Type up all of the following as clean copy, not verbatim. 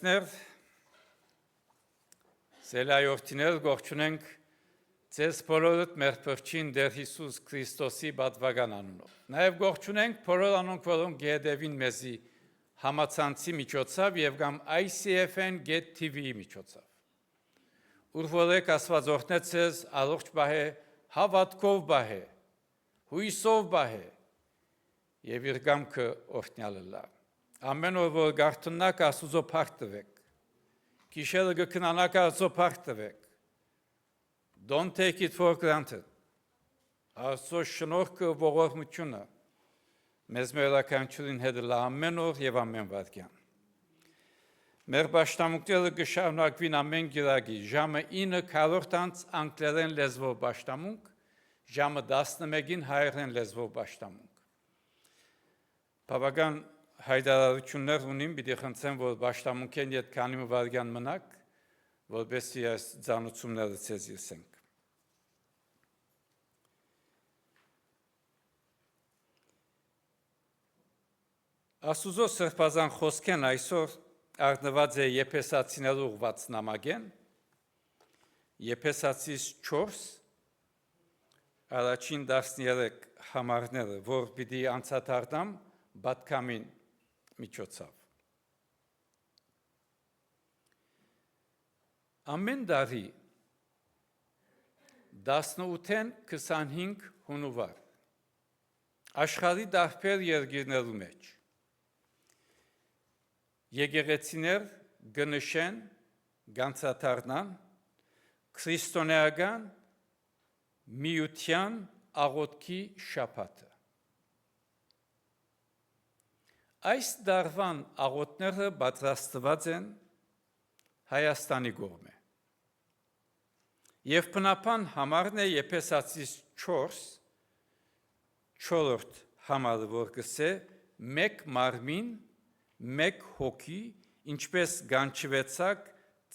Զելայցներ, զելայորդիներ գողջունենք ձեզ բոլորդ մեր փրկին Տեր Հիսուս Քրիստոսի պատվական անունով։ Նաև գողջունենք բոլոր անոնք, որոնք գեդևին մեզի համացանցի միջոցով եւ կամ ICFN.TV-ի միջոցով։ Ուր որեք Աստված ձեզ առողջ բահե, հավատքով բահե, հույսով բահե եւ իր կամքը օրհնյալը լա։ Ամեն օր որ գարթնակ Աստուծո փառք տվեք, գիշերը գքնանակ Աստծո փառք տվեք, don't take it for granted, Աստծո շնորհքը ողորմությունը մեզ մեր ականջին հետ լա ամեն օր եւ ամեն վայրկյան։ Մեր պաշտամունքները կշարունակվին ամեն գիրագի, ժամը 9:40 անգլերեն լեզվով պաշտամունք, ժամը 11-ին հայերեն լեզվով պաշտամունք։ Բավական հայտարարություններ ունիմ, պիտի խնդրեմ, որ պաշտամունքեն ետ քանի վայրկյան մնաք, որպեսզի այս ծանոթությունները ցեզ ասենք։ Աստուծո սրբազան խոսքեն այսօր արտնված է Եփեսացիներու ուղված նամակեն, Եփեսացիս 4, առաջին 13 համարները, որ պիտի անցադարձամ պատկամին միջոցով։ Ամեն տարի 18-ին 25 հունվար աշխարհի տարբեր երկրներու մեջ եկեղեցիներ գնշեն գանցաթարնան քրիստոնեական միության աղոթքի շաբաթը։ Այս դարվան աղոթները պատրաստված են Հայաստանի կողմէ։ Եվ բնապան համարն է Եփեսացիս 4 4 համարը, որ գսե մեկ մարմին, մեկ հոգի, ինչպես գանչվեցաք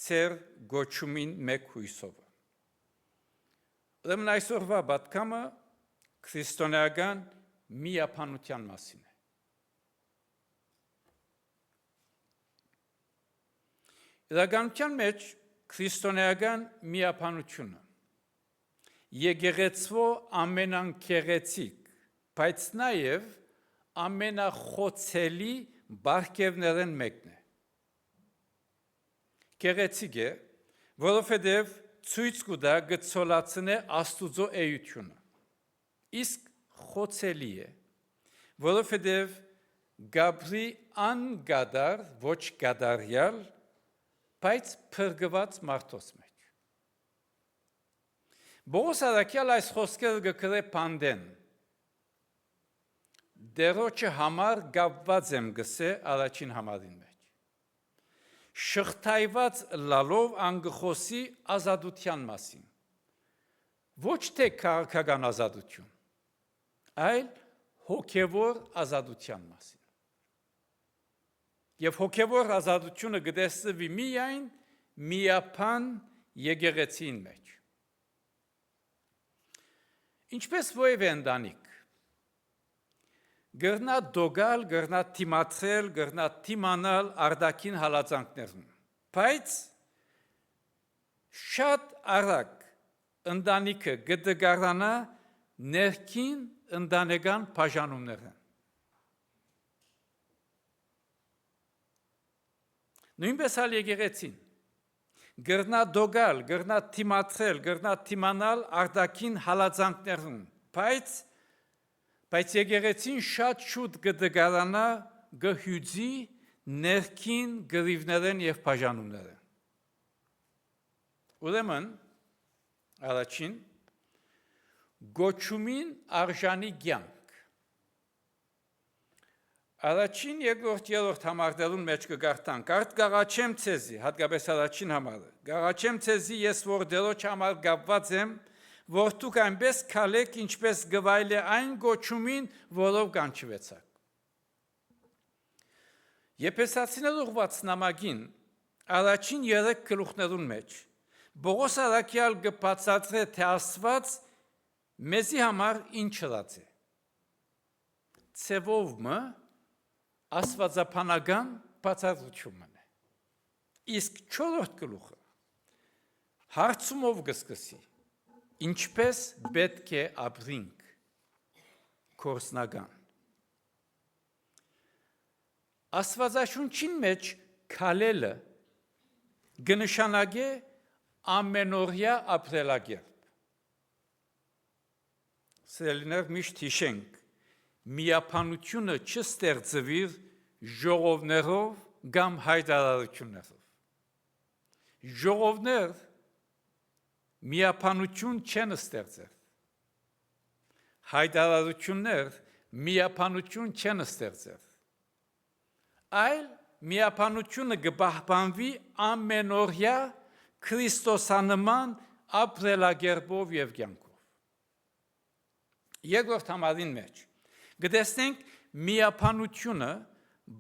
ծեր գոչումին մեկ հույսով։ Ուրեմն այսօրվա պատկամը քրիստոնեական միապանության մասին է։ Իրականության մեջ քրիստոնեական միապանությունը եկեղեցվո ամենանկեղեցիկ, բայց նաև ամենախոցելի բարգևներն մեկն է։ Գեղեցիկ է, որովհետև ցույց կտա գծոլացնե Աստուծո էությունը։ Իսկ խոցելի է, որովհետև գաբրի անգադար, ոչ գադարյալ, բայց փրկված մարդոց մեջ։ Բողոս արաքյալ այս խոսքերը գկրե պանդեն։ Դերոջը համար գապված եմ գսե առաջին համարին մեջ։ Շղթայված լալով անգխոսի ազատության մասին։ Ոչ թե քաղաքական ազատություն, այլ հոգևոր ազատության մասին։ Եվ հոգևոր ազատությունը գտեսվի միայն միապան եկեղեցին մեջ։ Ինչպես որևէ ընտանիք գրնա դոգալ, գրնա թիմացել, գրնա թիմանալ արդակին հալածանքներն, բայց շատ արագ ընտանիքը գտգարանա ներքին ընտանեկան բաժանումները։ Նույնպես ալ եկեղեցին գրնա դոգալ, գրնա թիմացել, գրնա թիմանալ արդակին հալածանքներն, բայց եկեղեցին շատ շուտ գտգարանա գհյուձի ներքին գրիվներեն եւ բաժանումներեն։ Ուրեմն առաջին գոչումին արժանի կյանք։ Առաջին, երկրորդ, երրորդ համարներուն մեջ կգարտանք, արդ գաղաչեմ ցեզի, հատկապես առաջին համարը, գաղաչեմ ցեզի, ես որ դերոջ համար գապված եմ, որ դուք այնպես քալեք, ինչպես գվայլ է այն գոչումին, որով կանչվեցաք։ Եփեսացիներ ուղված նամակին առաջին 3 գլուխներուն մեջ Բողոս արաքյալ կբացատրե, թե Աստված մեզի համար ինչ ըրած է։ Ցևով մը աստվածապանական բացատրությունն է։ Իսկ 4-րդ գլուխը հարցումով կսկսի. ինչպես պետք է ապրենք կորսնական։ Աստվածաշունչին մեջ քալելը կնշանակե ամենօրյա ապրելակերպ։ Սիրելիներ, միշտ հիշենք, միապանությունը չստեղծվիր ժողովներով կամ հայտարարություններով։ Ժողովներ միապանություն չեն ստեղծել։ Հայտարարություններ միապանություն չեն ստեղծել։ Այլ միապանությունը կպահպանվի ամենօրյա քրիստոսանման ապրելակերպով եւ կյանքով։ Երկրորդ համարին մեջ կտեսնենք միապանությունը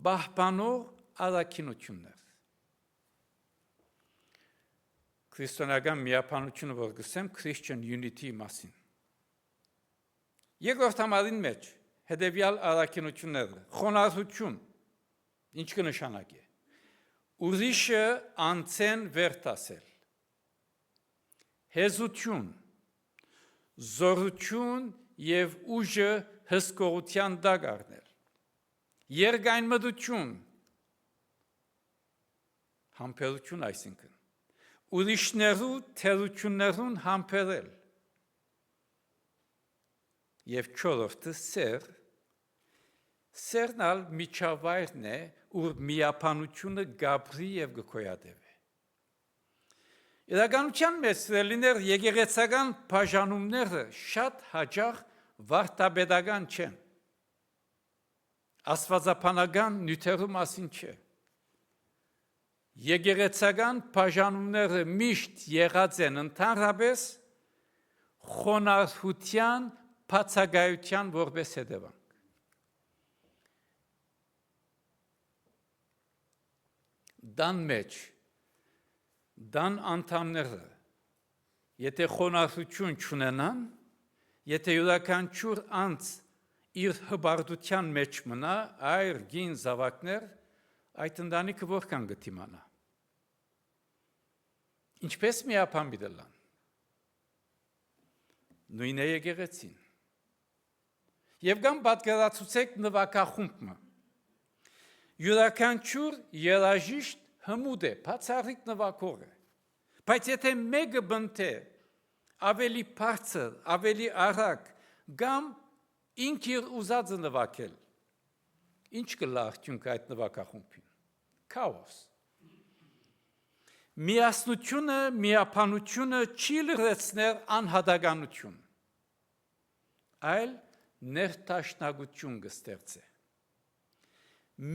պահպանող առաքինություններ։ Քրիստոնեական միապանությունը, որ գսեմ, Christian unity մասին։ Երկրորդ համարին մեջ հետևյալ առաքինությունները՝ խոնարհություն, ինչ կնշանակի։ Ուրիշը անցեն վերտասել։ Հեզություն, զորություն եւ ուժը հսկողության տակ առնել։ Երկայնմտություն, համբերություն այսինքն։ Ուրիշներու թերություններուն համբերել։ Եվ 4-րդը սեր։ Սերն ալ միջավայրն է, ուր միապանությունը գաբրի եւ գկոյադեվե։ Իրականության մեջ սիրելիներ, եկեղեցական բաժանումները շատ հաճախ վարդապետական չեն։ Աստվածաբանական նյութերու մասին չէ։ Եկեղեցական բաժանումները միշտ եղած են ընդհանրապես խոնարհության բացակայության որպես հետևանք։ Դան մեջ, դան անդամները, եթե խոնարհություն չունենան, եթե յուրաքանչյուր անձ իր հբարտության մեջ մնա, այր գին զավակներ, այդ ընտանիքը որքան կդիմանա։ Ինչպես միապան պիտելան։ Նույն է եկեղեցին։ Եվ կամ պատկերացուցեք նվագախումբը։ Յուրաքանչյուր երաժիշտ հմուտ է, բացառիկ նվագող է։ Բայց եթե մեկը բնթե ավելի բարձր, ավելի արագ, կամ ինք իր ուզածը նվագել, ինչ կլա արդյունք այդ նվագախումբին։ Քաոս։ Միասնությունը, միապանությունը չի լրացնել անհատականություն, այլ ներդաշնակություն կստեղծի։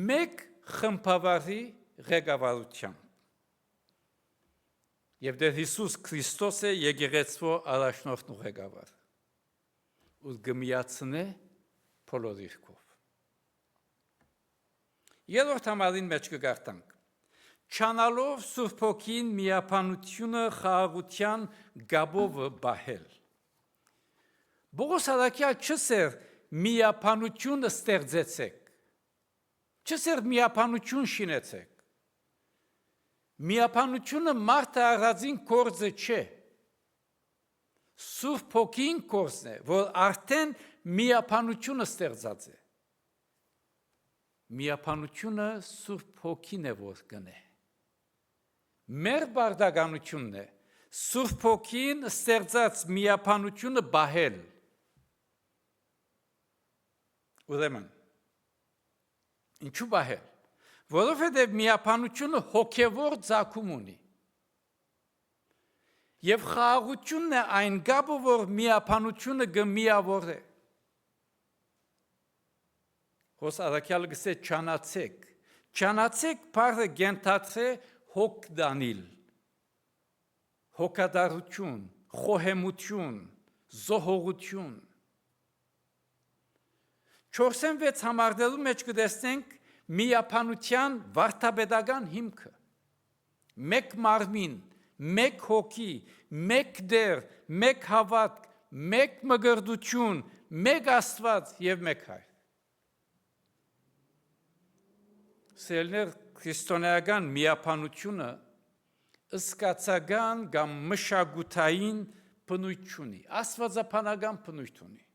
Մեկ խմբավարի ղեկավարությամբ։ Եվ դեր Հիսուս Քրիստոս է եկեղեցու առաջնորդն ու ղեկավար։ Ու կմիացնե բոլորիքով։ Երրորդ համարին մեջ կգարտանք։ Չանալով Սուրբ Հոգին միապանությունը խաղաղության գաբովը բահել։ Պողոս առաքյալ չսեր միապանություն ստեղծեցեք, չսեր միապանություն շինեցեք։ Միապանությունը մարդը առանձին գործը չէ։ Սուրբ Հոգին գործն է, որ արդեն միապանությունը ստեղծած է։ Միապանությունը Սուրբ Հոգին է, որ կնե։ Մեր բարդականությունն է Սուրբ Հոգին ստեղծած միապանությունը բահել։ Ուրեմն, ինչու բահել։ Որովհետև միապանությունը հոգևոր ծագում ունի։ Եվ խաղաղությունն է այն գաբը, որ միապանությունը կմիավորե։ Հոս առաքյալը գսե չանացեք։ Չանացեք բառը գենթացե հոգ դանիլ, հոգադարություն, խոհեմություն, զոհողություն։ 4-6 համարներու մեջ կտեսնենք միապանության վարդապետական հիմքը։ Մեկ մարմին, մեկ հոգի, մեկ դեր, մեկ հավատք, մեկ մգրդություն, մեկ Աստված եւ մեկ Հայր։ Սիրելիներ, քրիստոնեական միապանությունը ըսկացական կամ մշակութային բնույթ ունի, աստվածաբանական բնույթ ունի։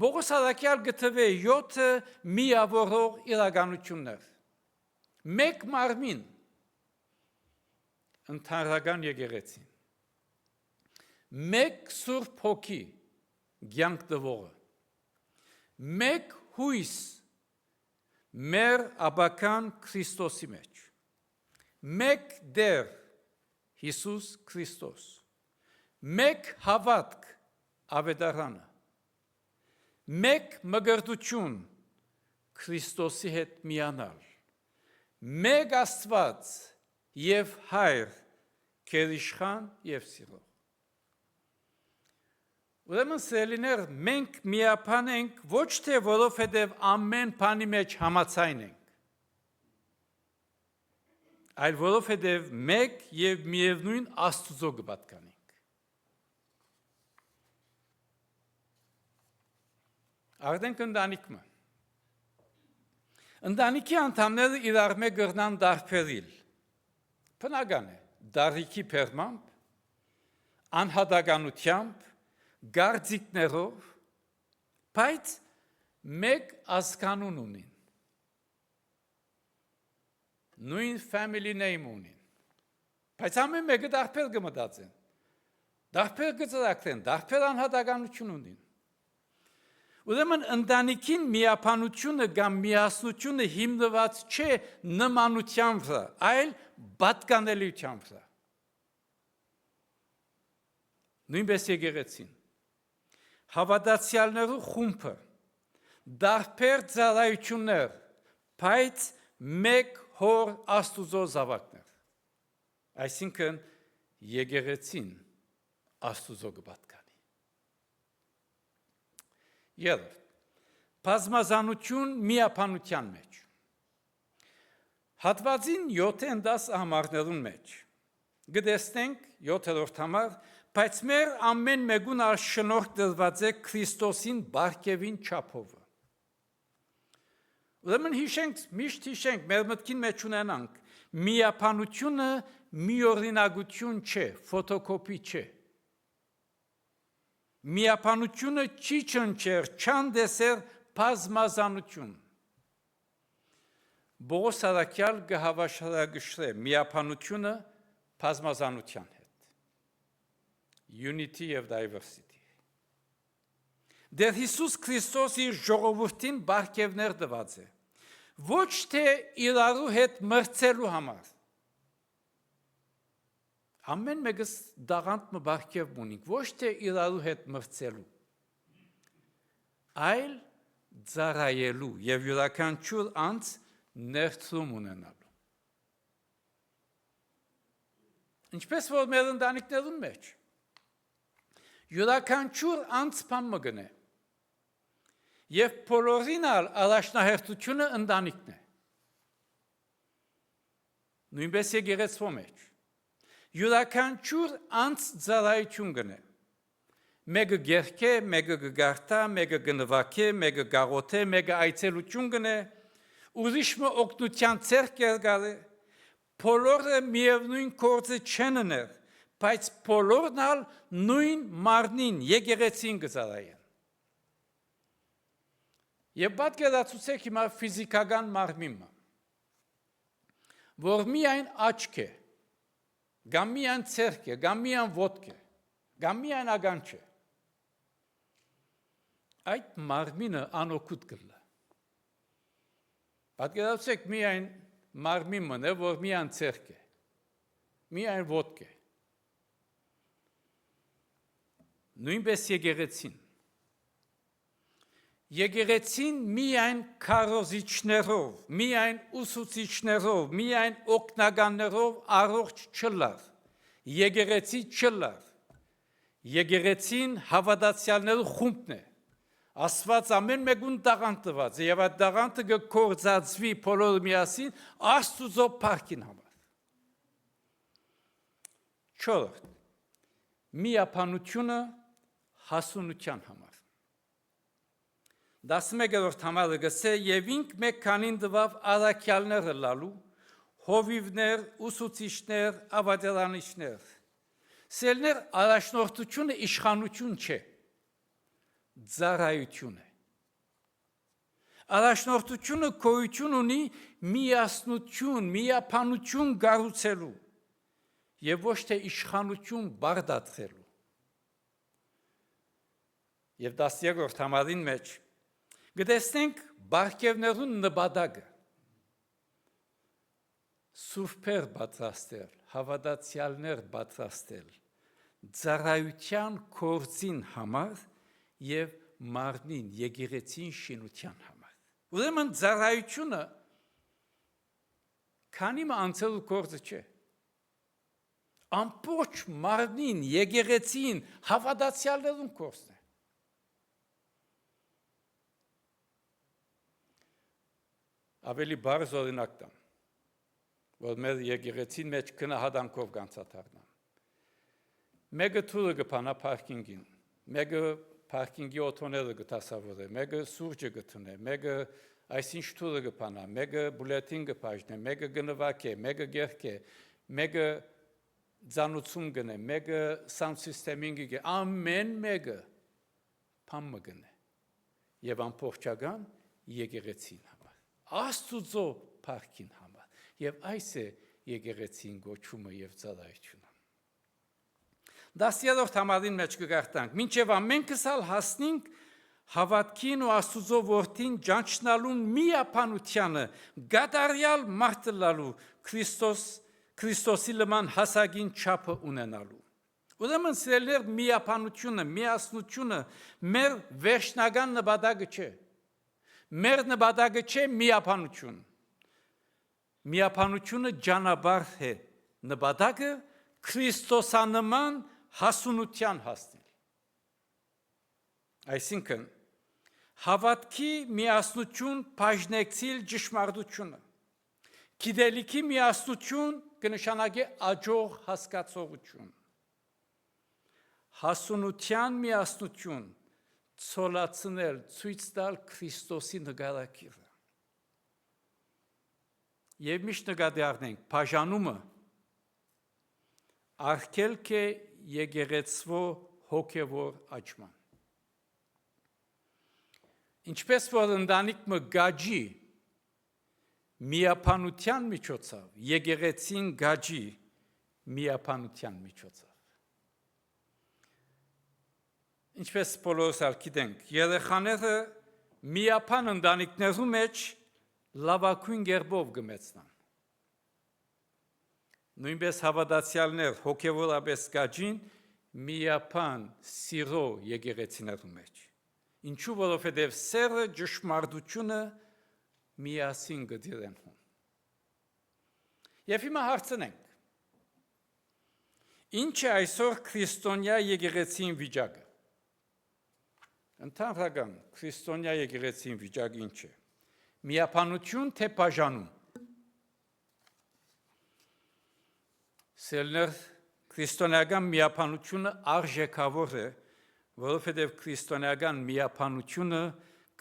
Պողոս առաքյալ գտվե 7 միավորող իրականություններ։ Մեկ մարմին ընդհանրական եկեղեցին։ Մեկ Սուրբ Հոգի կյանք տվողը։ Մեկ հույս մեր աբական Քրիստոսի մեջ։ Մեկ Տեր Հիսուս Քրիստոս։ Մեկ հավատք ավետարանը։ Մեկ մգրտություն Քրիստոսի հետ միանալ։ Մեկ Աստված եւ Հայր Քերիշխան եւ Սիրո։ Ուրեմն սելիներ մենք միապան ենք ոչ թե որովհետև ամեն բանի մեջ համաձայն ենք, այլ որովհետև մեկ եւ միևնույն Աստուծո կպատկանենք։ Արդենք ընտանիքը։ Ընտանիքի անդամները իրար մեջ կրնան դարբերիլ։ Բնական է, դարիքի բերմամբ, անհատականությամբ, գարձիկներով, բայց մեկ ազգանուն ունին, նույն family name ունին, բայց ամեն մեկը դարբեր կմտածեն, դարբեր կծրակրեն, դարբեր անհատականություն ունին։ Ուրեմն ընտանիքին միապանությունը կամ միասնությունը հիմնված չէ նմանության վրա, այլ պատկանելիության վրա։ Նույնպես եկեղեցին։ Հավատացյալներու խումբը դարբեր ծառայություններ, բայց մեկ հոր Աստուծո զավակներ։ Այսինքն եկեղեցին Աստուծո կպատկանի։ Երրորդ, բազմազանություն միապանության մեջ։ Հատվածին 7-10 համարներուն մեջ գտեսնենք 7-րդ համար, բայց մեր ամեն մեկուն շնորհք դրված է Քրիստոսին բարգևին չափովը։ Ուրեմն միշտ հիշենք, մեր մտքին մեջ ունենանք, միապանությունը միօրինակություն չէ, ֆոտոկոպի չէ։ Միապանությունը չի չնչեր, չանդեսեր բազմազանություն։ Պողոս առաքյալ կհավասարակշռե միապանությունը բազմազանության հետ։ Unity եւ diversity։ Դեր Հիսուս Քրիստոս իր ժողովրդին բարգևներ տված է, ոչ թե իրարու հետ մրցելու համար։ Ամեն մեկս դաղանդ բարգև ունենք, ոչ թե իրարու հետ մրցելու, այլ ծառայելու եւ յուրաքանչյուր անձ ներդրում ունենալու։ Ինչպես որ մեր ընտանիքներուն մեջ յուրաքանչյուր անձ բան մգնե եւ բոլորին առաջնահերթությունը ընտանիքն է։ Նույնպես եկեղեցու մեջ յուրաքանչյուր անձ ծառայություն գնե։ Մեկը գերքե, մեկը գարտա, մեկը գնվակե, մեկը գաղոթե, մեկը այցելություն գնե, ուրիշը օգնության ցերկ գալը, բոլորը միևնույն գործը չեն անել, բայց բոլորն ալ նույն մարմնին եկեղեցին կծառայեն։ Եվ պատկերացուցեք հիմա ֆիզիկական մարմինը, որ միայն աչք է, կամ միայն ցերկ է, կամ միայն ոտք է, կամ միայն ագանջ է։ Այդ մարմինը անօգուտ կլա։ Պատկերացրեք միայն մարմին մնը, որ միայն ցերկ է, միայն ոտք է։ Նույնպես եկեղեցին։ Եկեղեցին միայն քարոզիչներով, միայն ուսուցիչներով, միայն օգնականներով առողջ չլար, եկեղեցի չլար, եկեղեցին հավատացյալներու խումբն է, Աստված ամեն մեկուն տաղանդ տված է, եւ այդ տաղանդը կգործածվի բոլորը միասին Աստուծո փառքին համար։ Չորրորդ, միապանությունը հասունության համար։ 11-րդ համարը գսե եւ ինք մեկ քանին տվավ առաքյալները լալու, հովիվներ, ուսուցիչներ, ավետարանիչներ։ Սերներ առաջնորդությունը իշխանություն չէ, ծառայություն է։ Առաջնորդությունը գոյություն ունի միասնություն, միապանություն կառուցելու եւ ոչ թե իշխանություն բարդացրելու։ Եվ 10-րդ համարին մեջ գտեսնենք բարգևներուն նպատակը սուրբեր պատրաստել, հավատացյալներ պատրաստել, ծառայության գործին համար եւ մարմին եկեղեցին շինության համար։ Ուրեմն ծառայությունը քանի անցել գործը չէ։ Ամբողջ մարմին եկեղեցին հավատացյալներուն գործն է։ Ավելի բարձ օրինակ տամ, որ մեր եկեղեցին մեջ գնահատանքով կանցաթարնամ։ Մեկը թուրը կփանա պարկինգին, մեկը պարկինգի օթոները կտասավորե, մեկը սուրճը կթունե, մեկը այսինչ թուրը կփանա, մեկը բուլետին կփաժնե, մեկը կնվակե, մեկը գերկե, մեկը ծանուցում գնե, մեկը սաունդ սիստեմին գե, ամեն մեկը փամը գնե եւ ամբողջական եկեղեցին համար, Աստուծո փառքին համար եւ այս է եկեղեցին գոչումը եւ ծառայությունը։ 10-րդ համարին մեջ կգարտանք, մինչև ամենքս հասնենք հավատքին ու Աստուծո որդին ճանչնալուն միապանությանը, գադարյալ մարտլալու Քրիստոսի լման հասակին չափը ունենալու։ Ուրեմն սիրելիներ, միապանությունը, միասնությունը մեր վերջնական նպատակը չէ։ Մեր նպատակը չէ միապանություն։ Միապանությունը ճանապարհ է, նպատակը Քրիստոսանման հասունության հասնել։ Այսինքն հավատքի միասնություն բաժնեկցիլ ճշմարտությունը։ Գիտելիքի միասնություն կնշանակի աջող հասկացողություն։ Հասունության միասնություն ցոլացնել, ցույց տալ Քրիստոսի նկարագիրը։ Եվ միշտ նկատի առնենք, բաժանումը արգելք է եկեղեցվո հոգևոր աճման։ Ինչպես որ ընտանիքը գաջի միապանության միջոցով, եկեղեցին գաջի միապանության միջոցով։ Ինչպես բոլորս գիտենք, երեխաները միապան ընտանիքներու մեջ լավագույն կերպով կմեծնան։ Նույնպես հավատացյալներ հոգևորապես գաջին միապան սիրո եկեղեցիներու մեջ։ Ինչու, որովհետև սերը ճշմարտությունը միասին գտիրեն։ Եվ հիմա հարցնենք. ինչ է այսօր քրիստոնյա եկեղեցին վիճակը։ Ընդհանրական քրիստոնյա եկեղեցին վիճակը ինչ է։ Միապանություն թե բաժանում։ Սերներ քրիստոնեական միապանությունը արժեքավոր է, որովհետև քրիստոնեական միապանությունը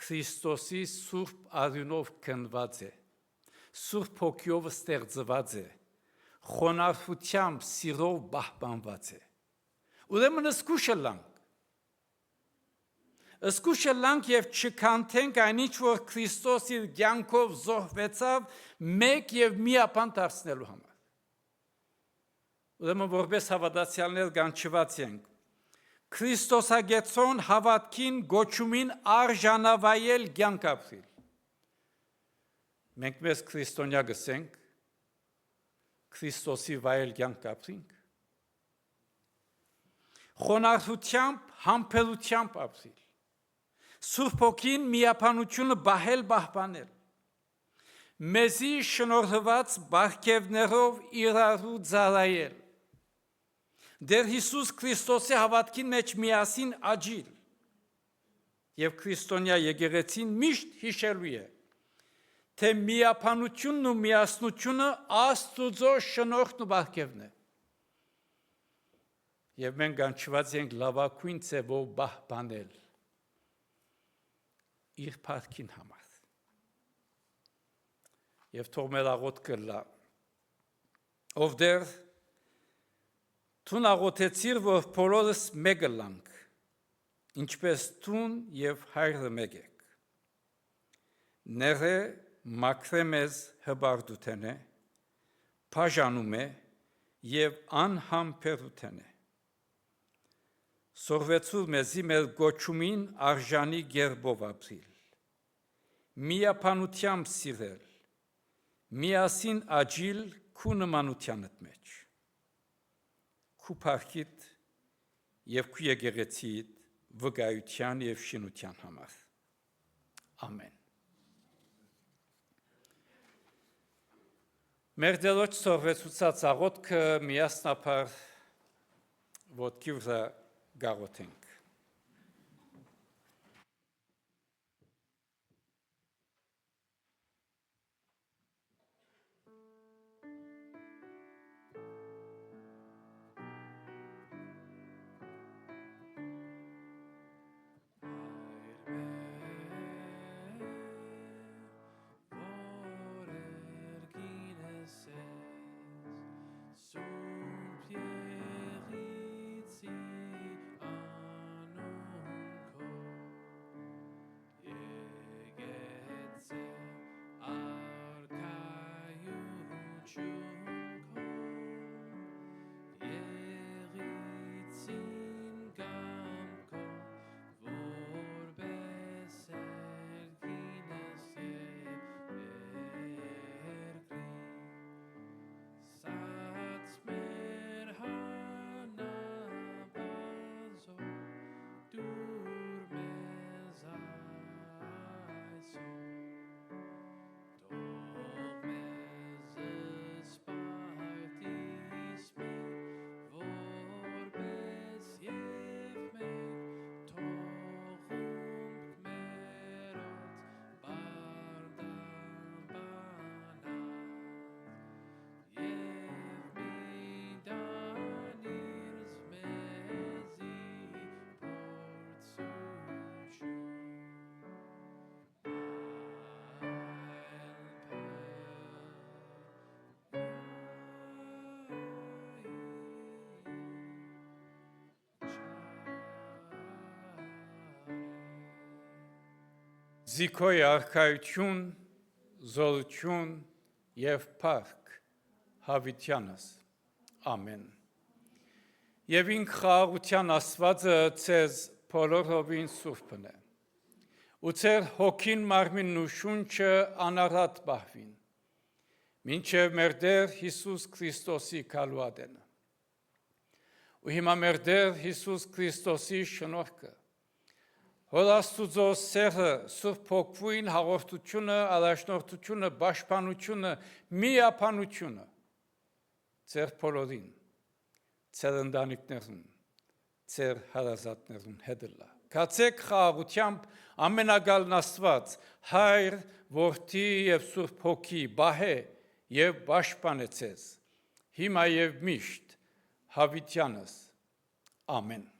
Քրիստոսի սուրբ արյունով քննված է, սուրբ հոգիով ստեղծված է, խոնարհությամբ սիրով պահպանված է։ Ուրեմն զգուշ լանք եւ չքանթենք այնինչ որ Քրիստոս իր կյանքով զոհվեցավ մեկ եւ միապան դարձնելու համար։ Ուրեմն որպես հավատացյալներ կանչված ենք Քրիստոսագեցոն հավատքին գոչումին արժանավայել կյանք ապրել։ Մենք մեզ քրիստոնյա գսենք Քրիստոսի վայել կյանք ապրենք։ Խոնարհությամբ, համբերությամբ ապրել։ Սուրբ Հոգին միապանությունը պահպանել։ Մեզի շնորհված բարգևներով իրարու ծառայել։ Դեր Հիսուս Քրիստոսի հավատքին մեջ միասին աճիլ։ Եվ քրիստոնյա եկեղեցին միշտ հիշելու է, թե միապանությունն ու միասնությունը Աստուծո շնորհն ու բարգևն է։ Եվ մենք կանչված ենք լավագույն ձևով պահպանել իր փառքին համար։ Եվ թող մեր աղոթքը լա, ով դեր թուն աղոթեցիր, որ բոլորս մեկը լանք, ինչպես թուն և հայրը մեկ եք։ Ները մաքրե մեզ հբարդութեն է, բաժանում է և անհամբերութեն է։ Սորվեցուր մեզի մեր գոչումին արժանի գերբով ապրիլ, միապանությամբ սիրել, միասին աջիլ քու նմանությանդ մեջ, քու փառքիդ և քու եկեղեցիդ վկայության և շինության համար։ Ամեն։ Մեր Տերոջ սորվեցուցած աղոթքը միասնաբար ոտքի վրա գաղոթենք։ Զիքոյ արքայություն, զորություն և փառք հավիտյանս, ամեն։ Եվ ինք խաղաղության Աստվածը ձեզ բոլորովին սուրբն է, ու ձեր հոգին, մարմինն ու շունչը անառատ պահվին, մինչև մեր Տեր Հիսուս Քրիստոսի քալուադենը։ Ու հիմա մեր Տեր Հիսուս Քրիստոսի շնորհքը, Հոր Աստուծո սերը, Սուրբ Հոգուին հաղորդությունը, առաջնորդությունը, պաշտպանությունը, միապանությունը ձեր բոլորին, ձեր ընտանիքներուն, ձեր հարազատներուն հետ լա։ Կացեք խաղաղությամբ ամենագալն Աստված, Հայր, Որդի և Սուրբ Հոգի, բահե և պաշտպանե ձեզ, հիմա և միշտ հավիտյանս, ամեն։